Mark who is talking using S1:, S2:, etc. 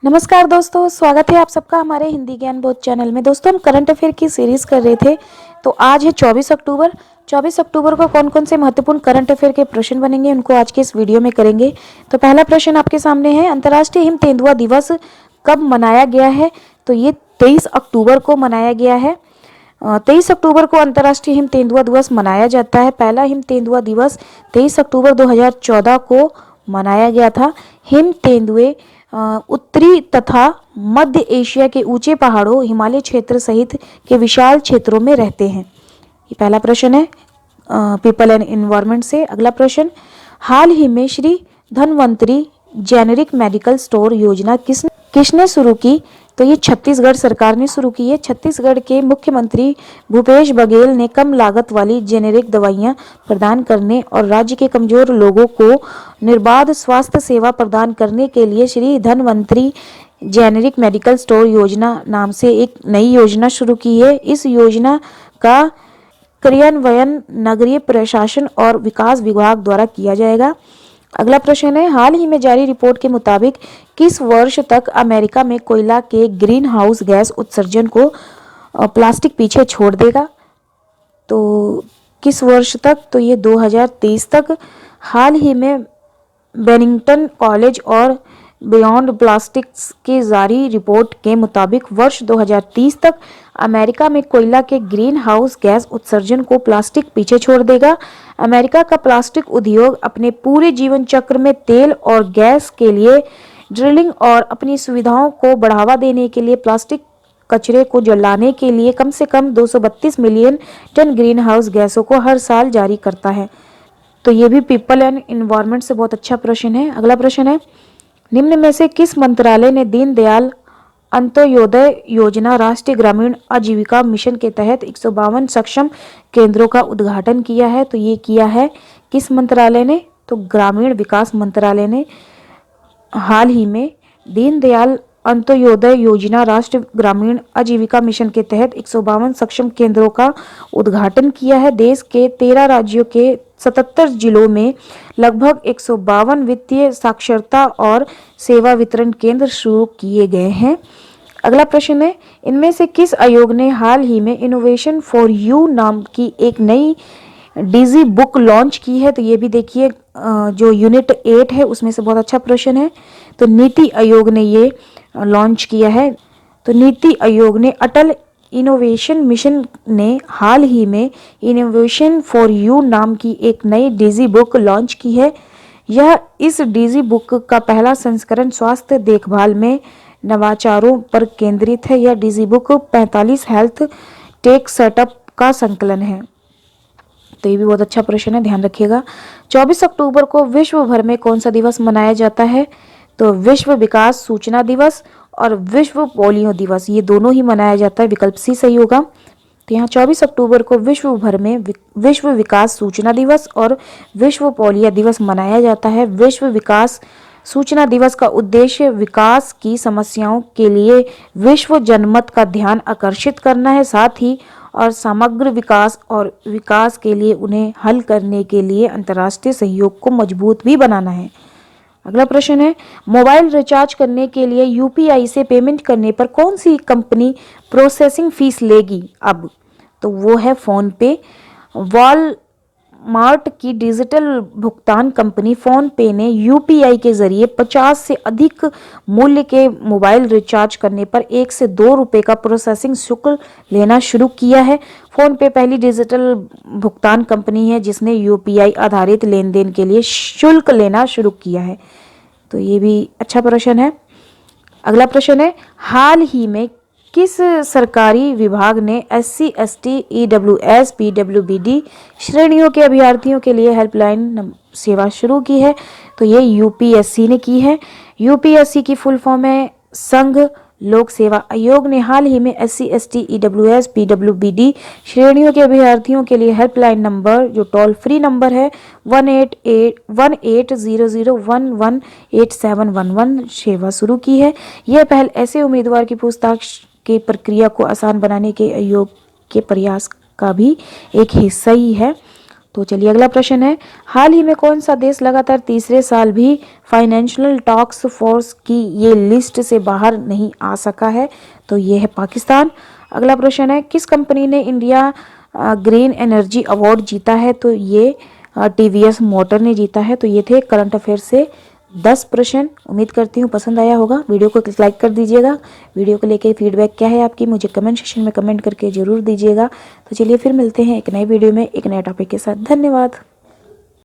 S1: नमस्कार दोस्तों, स्वागत है आप सबका हमारे हिंदी ज्ञान बोध चैनल में। दोस्तों, हम करंट अफेयर की सीरीज कर रहे थे, तो आज है 24 अक्टूबर। 24 अक्टूबर को कौन कौन से महत्वपूर्ण करंट अफेयर के प्रश्न बनेंगे, उनको आज के इस वीडियो में करेंगे। तो पहला प्रश्न आपके सामने है, अंतर्राष्ट्रीय हिम तेंदुआ दिवस कब मनाया गया है? तो ये 23 अक्टूबर को मनाया गया है। 23 अक्टूबर को अंतर्राष्ट्रीय हिम तेंदुआ दिवस मनाया जाता है। पहला हिम तेंदुआ दिवस 23 अक्टूबर 2014 को मनाया गया था। हिम तेंदुए उत्तरी तथा मध्य एशिया के ऊंचे पहाड़ों, हिमालय क्षेत्र सहित के विशाल क्षेत्रों में रहते हैं। ये पहला प्रश्न है पीपल एंड एनवायरनमेंट से। अगला प्रश्न, हाल ही में Shri Dhanvantari generic medical store योजना किसने शुरू की? तो ये छत्तीसगढ़ सरकार ने शुरू की है। छत्तीसगढ़ के मुख्यमंत्री भूपेश बघेल ने कम लागत वाली जेनेरिक दवाइयां प्रदान करने और राज्य के कमजोर लोगों को निर्बाध स्वास्थ्य सेवा प्रदान करने के लिए Shri Dhanvantari generic medical store योजना नाम से एक नई योजना शुरू की है। इस योजना का क्रियान्वयन नगरीय प्रशासन और विकास विभाग द्वारा किया जाएगा। अगला प्रश्न है, हाल ही में जारी रिपोर्ट के मुताबिक किस वर्ष तक अमेरिका में कोयला के ग्रीन हाउस गैस उत्सर्जन को प्लास्टिक पीछे छोड़ देगा? तो किस वर्ष तक? तो ये 2023 तक। हाल ही में बेनिंगटन कॉलेज और बियॉन्ड प्लास्टिक्स की जारी रिपोर्ट के मुताबिक वर्ष 2030 तक अमेरिका में कोयला के ग्रीन हाउस गैस उत्सर्जन को प्लास्टिक पीछे छोड़ देगा। अमेरिका का प्लास्टिक उद्योग अपने पूरे जीवन चक्र में तेल और गैस के लिए ड्रिलिंग और अपनी सुविधाओं को बढ़ावा देने के लिए प्लास्टिक कचरे को जलाने के लिए कम से कम 232 मिलियन टन ग्रीन हाउस गैसों को हर साल जारी करता है। तो ये भी पीपल एंड एनवायरनमेंट से बहुत अच्छा प्रश्न है। अगला प्रश्न है, निम्न में से किस मंत्रालय ने दीनदयाल अंत्योदय योजना राष्ट्रीय ग्रामीण आजीविका मिशन के तहत 152 सक्षम केंद्रों का उद्घाटन किया है? तो ये किया है किस मंत्रालय ने? तो ग्रामीण विकास मंत्रालय ने हाल ही में दीनदयाल अंत्योदय योजना राष्ट्रीय ग्रामीण आजीविका मिशन के तहत 152 सक्षम केंद्रों का उद्घाटन किया है। देश के 13 राज्यों के 77 जिलों में लगभग 152 वित्तीय साक्षरता और सेवा वितरण केंद्र शुरू किए गए हैं। अगला प्रश्न है, इनमें से किस आयोग ने हाल ही में इनोवेशन फॉर यू नाम की एक नई डीजी बुक लॉन्च की है? तो ये भी देखिए जो यूनिट 8 है उसमें से बहुत अच्छा प्रश्न है। तो नीति आयोग ने ये लॉन्च किया है। तो नीति आयोग ने अटल इनोवेशन मिशन ने हाल ही में इनोवेशन फॉर यू नाम की एक नई डीजी बुक लॉन्च की है। यह इस डीजी बुक का पहला संस्करण स्वास्थ्य देखभाल में नवाचारों पर केंद्रित है। यह DG book 45 health take setup का संकलन है। तो ये भी बहुत अच्छा प्रश्न है, ध्यान रखिएगा। 24 अक्टूबर को विश्व भर में कौन सा दिवस मनाया जाता है? तो विश्व विकास सूचना दिवस और विश्व पोलियो दिवस, ये दोनों ही मनाया जाता है। विकल्प सी सही होगा। तो यहाँ 24 अक्टूबर को विश्व भर में विश्व विकास सूचना दिवस और विश्व पोलियो दिवस मनाया जाता है। विश्व विकास सूचना दिवस का उद्देश्य विकास की समस्याओं के लिए विश्व जनमत का ध्यान आकर्षित करना है, साथ ही और समग्र विकास और विकास के लिए उन्हें हल करने के लिए अंतर्राष्ट्रीय सहयोग को मजबूत भी बनाना है। अगला प्रश्न है, मोबाइल रिचार्ज करने के लिए यूपीआई से पेमेंट करने पर कौन सी कंपनी प्रोसेसिंग फीस लेगी अब? तो वो है फोन पे। वॉलमार्ट की डिजिटल भुगतान कंपनी फोन पे ने यूपीआई के जरिए 50 से अधिक मूल्य के मोबाइल रिचार्ज करने पर 1 से 2 रुपये का प्रोसेसिंग शुल्क लेना शुरू किया है। फोन पे पहली डिजिटल भुगतान कंपनी है जिसने यूपीआई आधारित लेन देन के लिए शुल्क लेना शुरू किया है। तो ये भी अच्छा प्रश्न है। अगला प्रश्न है, हाल ही में किस सरकारी विभाग ने एससी, एसटी, ईडब्ल्यूएस, पीडब्ल्यूबीडी श्रेणियों के अभ्यर्थियों के लिए हेल्पलाइन सेवा शुरू की है? तो ये यूपीएससी ने की है। यूपीएससी की फुल फॉर्म है संघ लोक सेवा आयोग ने हाल ही में एससी, एसटी, ईडब्ल्यूएस, पीडब्ल्यूबीडी श्रेणियों के अभ्यर्थियों के लिए हेल्पलाइन नंबर, जो टोल फ्री नंबर है 1800118711 सेवा शुरू की है। यह पहल ऐसे उम्मीदवार की पूछताछ की प्रक्रिया को आसान बनाने के आयोग के प्रयास का भी एक हिस्सा ही है। तो चलिए अगला प्रश्न है, हाल ही में कौन सा देश लगातार तीसरे साल भी फाइनेंशियल टास्क फोर्स की ये लिस्ट से बाहर नहीं आ सका है? तो ये है पाकिस्तान। अगला प्रश्न है, किस कंपनी ने इंडिया ग्रीन एनर्जी अवार्ड जीता है? तो ये टीवीएस मोटर ने जीता है। तो ये थे करंट अफेयर से 10 प्रश्न। उम्मीद करती हूँ पसंद आया होगा। वीडियो को लाइक कर दीजिएगा। वीडियो को लेके फीडबैक क्या है आपकी, मुझे कमेंट सेक्शन में कमेंट करके जरूर दीजिएगा। तो चलिए फिर मिलते हैं एक नए वीडियो में एक नए टॉपिक के साथ। धन्यवाद।